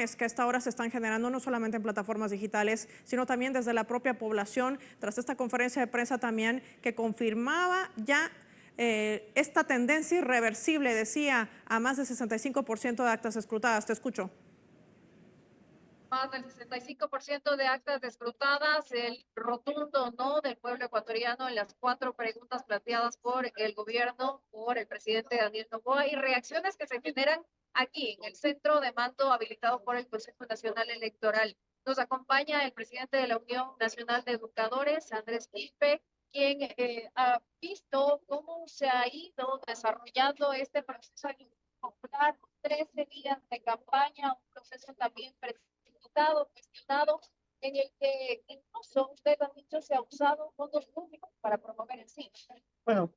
reacciones que a esta hora se están generando no solamente en plataformas digitales, sino también desde la propia población, tras esta conferencia de prensa también que confirmaba ya esta tendencia irreversible, decía, a más del 65% de actas escrutadas. Te escucho. Más del 65% de actas escrutadas, el rotundo no del pueblo ecuatoriano en las 4 preguntas planteadas por el gobierno, por el presidente Daniel Noboa, y reacciones que se generan aquí en el centro de mando habilitado por el Consejo Nacional Electoral. Nos acompaña el presidente de la Unión Nacional de Educadores, Andrés Quispe, quien ha visto cómo se ha ido desarrollando este proceso popular, 13 días de campaña, un proceso también cuestionado, en el que incluso usted ha dicho se ha usado fondos públicos para promover el sí. Bueno,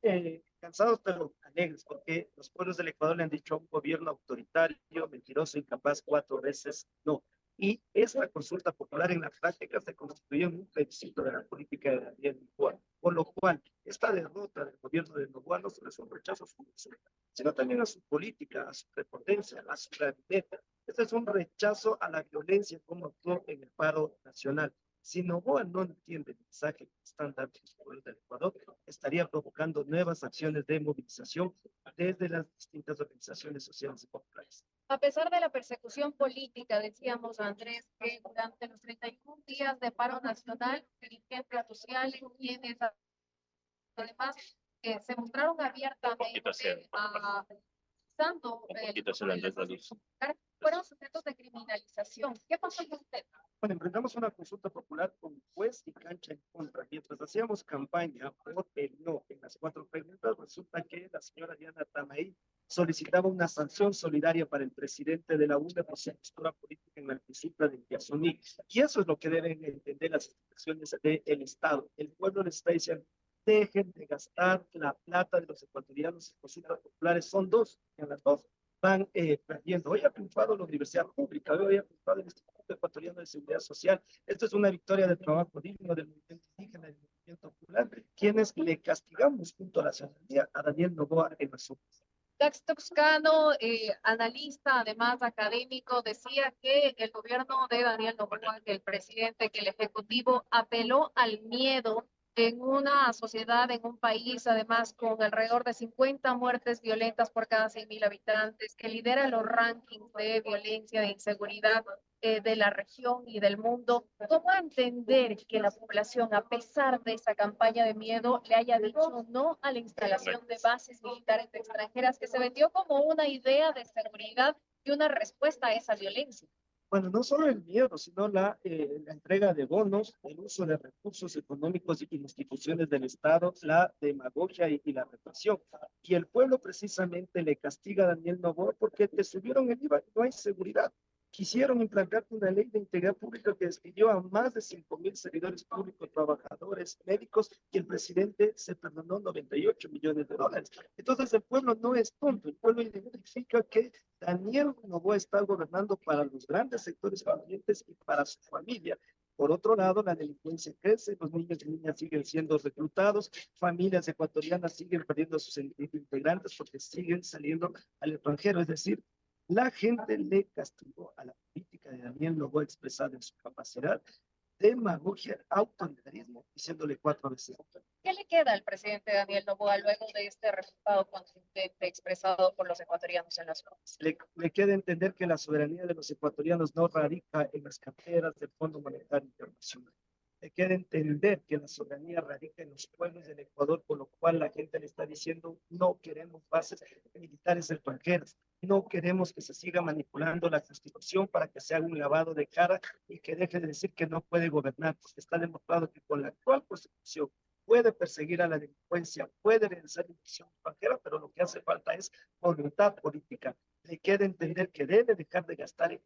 cansados pero alegres, porque los pueblos del Ecuador le han dicho a un gobierno autoritario, mentiroso, incapaz 4 veces no. Y esa consulta popular en la práctica se constituyó en un plebiscito de la política de Daniel Noboa, por lo cual esta derrota del gobierno de Noboa no solo es un rechazo a su consulta, sino también a su política, a su prepotencia, a su gabinete. Este es un rechazo a la violencia como actuó en el paro nacional. Si Noboa no entiende el mensaje que están dando los pueblos del Ecuador, estaría provocando nuevas acciones de movilización desde las distintas organizaciones sociales y populares. A pesar de la persecución política, decíamos, Andrés, que durante los 31 días de paro nacional, dirigentes sociales, quienes además se mostraron abiertamente fueron sujetos de criminalización. ¿Qué pasó con usted? Bueno, enfrentamos una consulta popular con juez y cancha en contra. Mientras hacíamos campaña por el no en las 4 preguntas, resulta que la señora Diana Tamaí solicitaba una sanción solidaria para el presidente de la UNE por su postura política en la consulta de Yasuní. Y eso es lo que deben entender las instituciones del Estado. El pueblo les está diciendo, dejen de gastar la plata de los ecuatorianos en consultas populares. Son 2, en las 2 van perdiendo. Hoy ha triunfado la universidad pública, hoy ha triunfado el Instituto Ecuatoriano de Seguridad Social. Esto es una victoria del trabajo digno, del movimiento indígena, del movimiento popular, quienes le castigamos junto a la ciudadanía a Daniel Noboa en las urnas. Dax Toscano, analista, además académico, decía que el gobierno de Daniel Noboa, que el presidente, que el ejecutivo apeló al miedo en una sociedad, en un país, además con alrededor de 50 muertes violentas por cada 100.000 habitantes, que lidera los rankings de violencia, de inseguridad de la región y del mundo. ¿Cómo entender que la población, a pesar de esa campaña de miedo, le haya dicho no a la instalación de bases militares extranjeras que se vendió como una idea de seguridad y una respuesta a esa violencia? Bueno, no solo el miedo, sino la entrega de bonos, el uso de recursos económicos y instituciones del Estado, la demagogia y la represión. Y el pueblo precisamente le castiga a Daniel Noboa porque te subieron el IVA y no hay seguridad. Quisieron implantar una ley de integridad pública que despidió a más de 5.000 servidores públicos, trabajadores, médicos, y el presidente se perdonó 98 millones de dólares. Entonces el pueblo no es tonto, el pueblo identifica que Daniel Noboa está gobernando para los grandes sectores clientes y para su familia. Por otro lado, la delincuencia crece, los niños y niñas siguen siendo reclutados, familias ecuatorianas siguen perdiendo a sus integrantes porque siguen saliendo al extranjero. Es decir, la gente le castigó a la política de Daniel Noboa expresada en su capacidad, demagogia, autoritarismo, diciéndole 4 veces. ¿Qué le queda al presidente Daniel Noboa luego de este resultado contundente expresado por los ecuatorianos en las urnas? Le queda entender que la soberanía de los ecuatorianos no radica en las carteras del Fondo Monetario Internacional. Le queda entender que la soberanía radica en los pueblos del Ecuador, por lo cual la gente le está diciendo no queremos bases militares extranjeras, no queremos que se siga manipulando la Constitución para que se haga un lavado de cara y que deje de decir que no puede gobernar, porque está demostrado que con la actual Constitución puede perseguir a la delincuencia, puede realizar inversión extranjera, pero lo que hace falta es voluntad política. Le queda entender que debe dejar de gastar en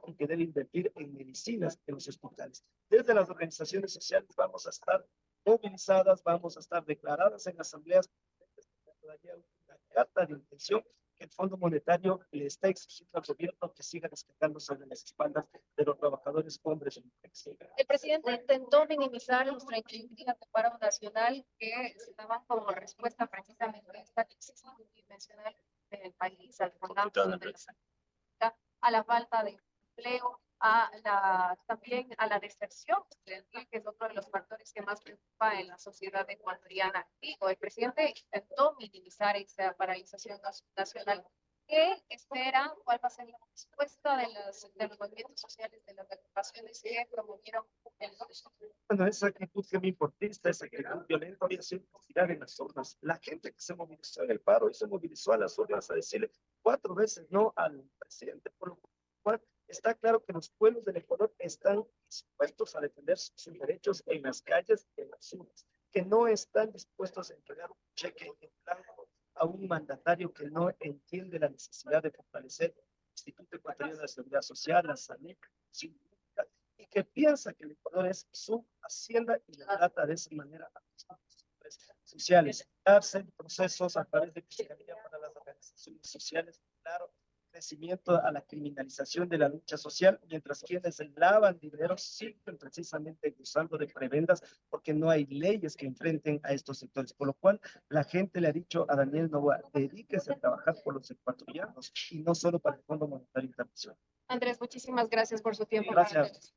y que debe invertir en medicinas en los hospitales. Desde las organizaciones sociales vamos a estar movilizadas, vamos a estar declaradas en asambleas, una carta de intención que el Fondo Monetario le está exigiendo al gobierno que siga descargando sobre las espaldas de los trabajadores hombres y mujeres. El presidente intentó minimizar los 31 días de paro nacional que se daban como respuesta precisamente a esta crisis multidimensional del país, al colapso de la salud, a la falta de desempleo, también a la deserción estudiantil, que es otro de los factores que más preocupa en la sociedad ecuatoriana. Digo, el presidente intentó minimizar esa paralización nacional. ¿Qué espera? ¿Cuál va a ser la respuesta de los movimientos sociales, de las agrupaciones que promovieron el proceso? Bueno, esa actitud semi-importista, esa actitud violenta había sido popular en las urnas. La gente que se movilizó en el paro y se movilizó a las urnas a decirle 4 veces no al presidente, por lo cual está claro que los pueblos del Ecuador están dispuestos a defender sus derechos en las calles y en las urnas, que no están dispuestos a entregar un cheque en blanco a un mandatario que no entiende la necesidad de fortalecer el Instituto Ecuatoriano de Seguridad Social, la salud, y que piensa que el Ecuador es su hacienda y la trata de esa manera a los sociales, darse procesos a través de fiscalía para las organizaciones sociales, claro, crecimiento a la criminalización de la lucha social, mientras quienes lavan dinero siguen precisamente gozando de prebendas porque no hay leyes que enfrenten a estos sectores, por lo cual la gente le ha dicho a Daniel Noboa, dedíquese a trabajar por los ecuatorianos y no solo para el Fondo Monetario Internacional. Andrés, muchísimas gracias por su tiempo. Gracias.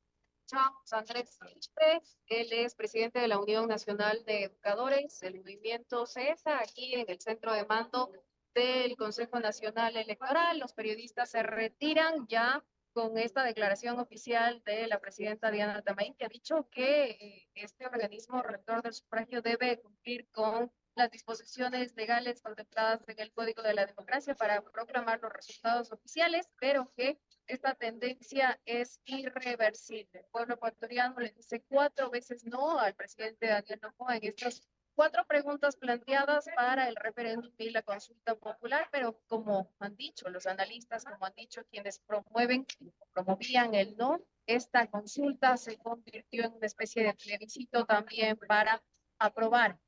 Andrés Quispe, él es presidente de la Unión Nacional de Educadores, el movimiento CESA, aquí en el centro de mando del Consejo Nacional Electoral. Los periodistas se retiran ya con esta declaración oficial de la presidenta Diana Tamaín, que ha dicho que este organismo rector del sufragio debe cumplir con las disposiciones legales contempladas en el Código de la Democracia para proclamar los resultados oficiales, pero que esta tendencia es irreversible. El pueblo ecuatoriano le dice 4 veces no al presidente Daniel Noboa en estas 4 preguntas planteadas para el referéndum y la consulta popular, pero como han dicho los analistas, como han dicho quienes promovían el no, esta consulta se convirtió en una especie de plebiscito también para aprobar,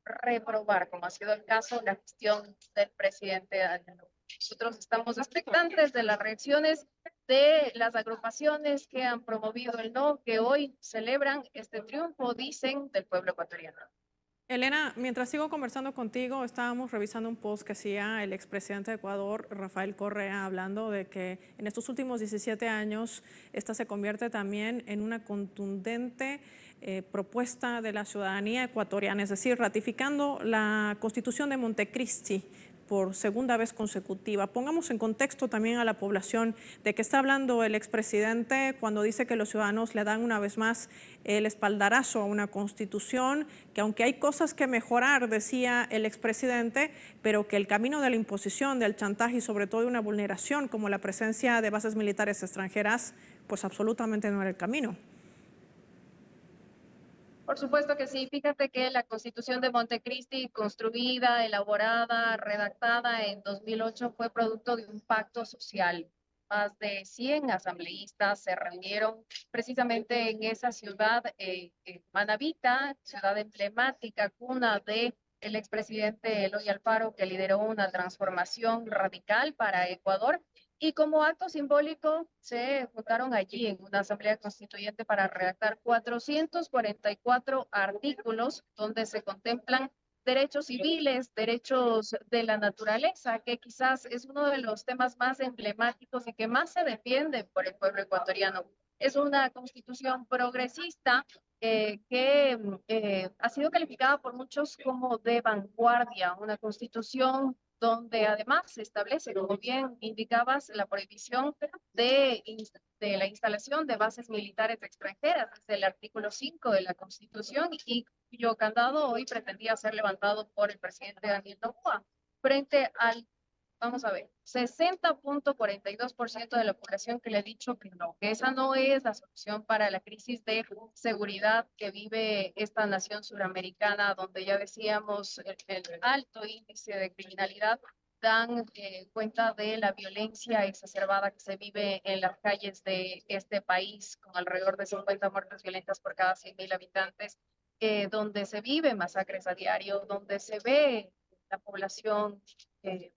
reprobar, como ha sido el caso, la gestión del presidente Daniel Noboa. Nosotros estamos expectantes de las reacciones de las agrupaciones que han promovido el no, que hoy celebran este triunfo, dicen, del pueblo ecuatoriano. Elena, mientras sigo conversando contigo, estábamos revisando un post que hacía el expresidente de Ecuador, Rafael Correa, hablando de que en estos últimos 17 años esta se convierte también en una contundente propuesta de la ciudadanía ecuatoriana, es decir, ratificando la Constitución de Montecristi por segunda vez consecutiva. Pongamos en contexto también a la población de qué está hablando el expresidente cuando dice que los ciudadanos le dan una vez más el espaldarazo a una constitución, que aunque hay cosas que mejorar, decía el expresidente, pero que el camino de la imposición, del chantaje y sobre todo de una vulneración como la presencia de bases militares extranjeras, pues absolutamente no era el camino. Por supuesto que sí. Fíjate que la Constitución de Montecristi, construida, elaborada, redactada en 2008, fue producto de un pacto social. Más de 100 asambleístas se reunieron precisamente en esa ciudad, Manabita, ciudad emblemática, cuna de el expresidente Eloy Alfaro, que lideró una transformación radical para Ecuador. Y como acto simbólico se juntaron allí en una asamblea constituyente para redactar 444 artículos donde se contemplan derechos civiles, derechos de la naturaleza, que quizás es uno de los temas más emblemáticos y que más se defiende por el pueblo ecuatoriano. Es una constitución progresista que ha sido calificada por muchos como de vanguardia, una constitución donde además se establece, como bien indicabas, la prohibición de la instalación de bases militares extranjeras, desde el artículo 5 de la Constitución, y cuyo candado hoy pretendía ser levantado por el presidente Daniel Noboa, frente al, vamos a ver, 60.42% de la población que le ha dicho que no, que esa no es la solución para la crisis de seguridad que vive esta nación suramericana, donde ya decíamos el alto índice de criminalidad dan cuenta de la violencia exacerbada que se vive en las calles de este país, con alrededor de 50 muertes violentas por cada 100.000 habitantes, donde se viven masacres a diario, donde se ve la población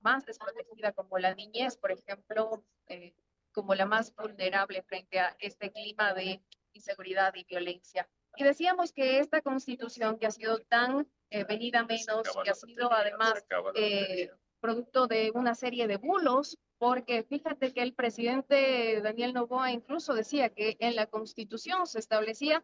más desprotegida, como la niñez, por ejemplo, como la más vulnerable frente a este clima de inseguridad y violencia. Y decíamos que esta constitución, que ha sido tan venida menos, que ha sido además producto de una serie de bulos, porque fíjate que el presidente Daniel Noboa incluso decía que en la Constitución se establecía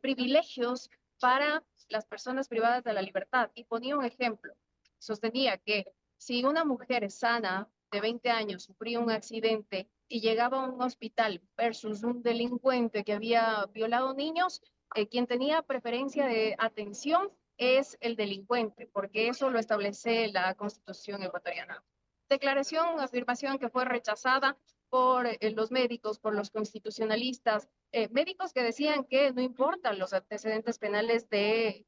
privilegios para las personas privadas de la libertad y ponía un ejemplo. Sostenía que si una mujer sana de 20 años sufría un accidente y llegaba a un hospital versus un delincuente que había violado niños, quien tenía preferencia de atención es el delincuente, porque eso lo establece la Constitución ecuatoriana. Declaración, afirmación que fue rechazada por los médicos, por los constitucionalistas, médicos que decían que no importan los antecedentes penales de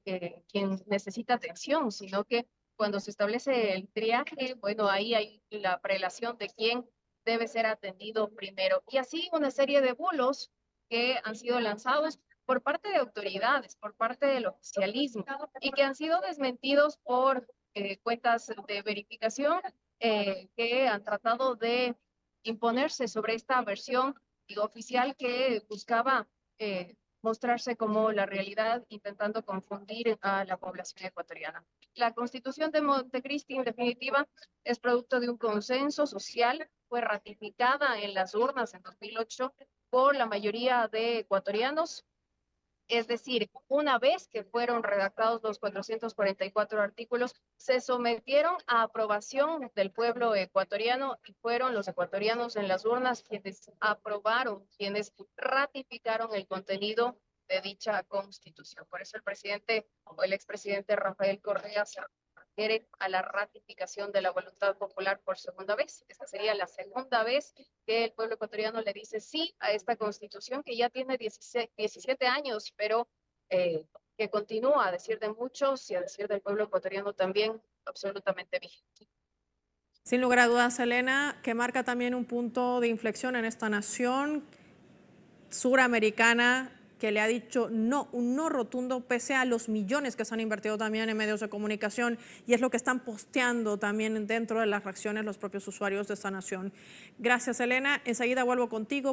quien necesita atención, sino que cuando se establece el triaje, bueno, ahí hay la prelación de quién debe ser atendido primero. Y así una serie de bulos que han sido lanzados por parte de autoridades, por parte del oficialismo, y que han sido desmentidos por cuentas de verificación que han tratado de imponerse sobre esta versión oficial que buscaba mostrarse como la realidad, intentando confundir a la población ecuatoriana. La Constitución de Montecristi, en definitiva, es producto de un consenso social, fue ratificada en las urnas en 2008 por la mayoría de ecuatorianos. Es decir, una vez que fueron redactados los 444 artículos, se sometieron a aprobación del pueblo ecuatoriano y fueron los ecuatorianos en las urnas quienes aprobaron, quienes ratificaron el contenido de dicha constitución. Por eso el presidente o el expresidente Rafael Correa se refiere a la ratificación de la voluntad popular por segunda vez. Esta sería la segunda vez que el pueblo ecuatoriano le dice sí a esta constitución que ya tiene 17 años, pero que continúa, a decir de muchos y a decir del pueblo ecuatoriano también, absolutamente vigente. Sin lugar a dudas, Elena, que marca también un punto de inflexión en esta nación suramericana que le ha dicho no, un no rotundo pese a los millones que se han invertido también en medios de comunicación, y es lo que están posteando también dentro de las reacciones los propios usuarios de esta nación. Gracias, Elena. Enseguida vuelvo contigo.